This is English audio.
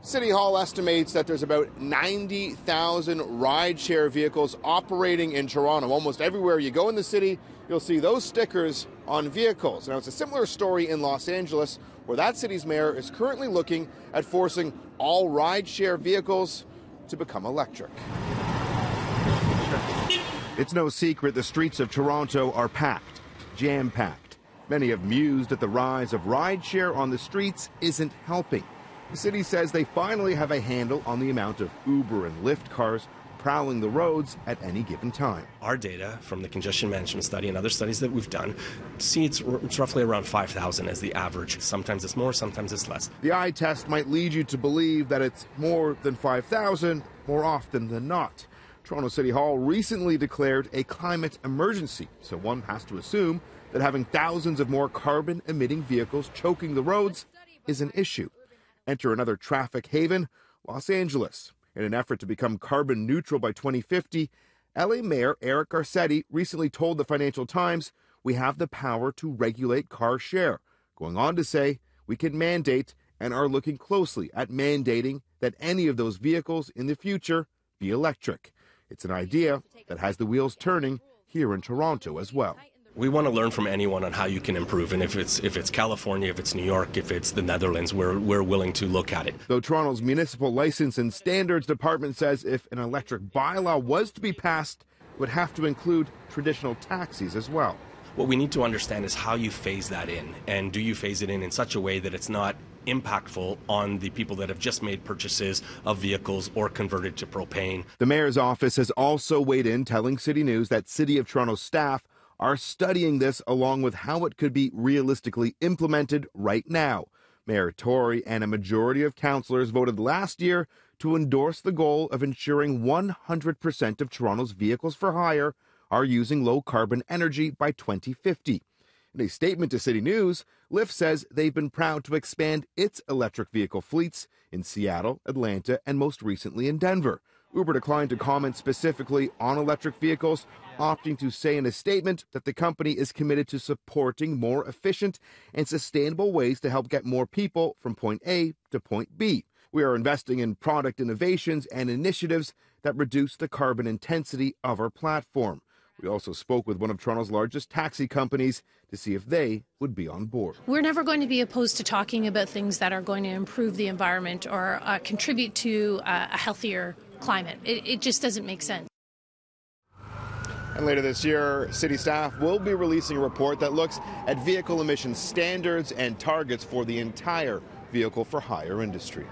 City Hall estimates that there's about 90,000 rideshare vehicles operating in Toronto. Almost everywhere you go in the city, you'll see those stickers on vehicles. Now, it's a similar story in Los Angeles, where that city's mayor is currently looking at forcing all rideshare vehicles to become electric. It's no secret the streets of Toronto are packed, jam-packed. Many have mused that the rise of rideshare on the streets isn't helping. The city says they finally have a handle on the amount of Uber and Lyft cars prowling the roads at any given time. Our data from the congestion management study and other studies that we've done see it's roughly around 5,000 as the average. Sometimes it's more, sometimes it's less. The eye test might lead you to believe that it's more than 5,000 more often than not. Toronto City Hall recently declared a climate emergency, so one has to assume that having thousands of more carbon-emitting vehicles choking the roads is an issue. Enter another traffic haven, Los Angeles. In an effort to become carbon neutral by 2050, LA Mayor Eric Garcetti recently told the Financial Times, "We have the power to regulate car share," going on to say, "We can mandate and are looking closely at mandating that any of those vehicles in the future be electric." It's an idea that has the wheels turning here in Toronto as well. We want to learn from anyone on how you can improve, and if it's California, if it's New York, if it's the Netherlands, we're willing to look at it. Though Toronto's Municipal License and Standards Department says if an electric bylaw was to be passed, it would have to include traditional taxis as well. What we need to understand is how you phase that in, and do you phase it in such a way that it's not impactful on the people that have just made purchases of vehicles or converted to propane. The mayor's office has also weighed in, telling City News that City of Toronto staff are studying this along with how it could be realistically implemented right now. Mayor Tory and a majority of councillors voted last year to endorse the goal of ensuring 100% of Toronto's vehicles for hire are using low-carbon energy by 2050. In a statement to City News, Lyft says they've been proud to expand its electric vehicle fleets in Seattle, Atlanta, and most recently in Denver. Uber declined to comment specifically on electric vehicles, opting to say in a statement that the company is committed to supporting more efficient and sustainable ways to help get more people from point A to point B. We are investing in product innovations and initiatives that reduce the carbon intensity of our platform. We also spoke with one of Toronto's largest taxi companies to see if they would be on board. We're never going to be opposed to talking about things that are going to improve the environment or contribute to a healthier climate. It just doesn't make sense. And later this year, city staff will be releasing a report that looks at vehicle emission standards and targets for the entire vehicle for hire industry.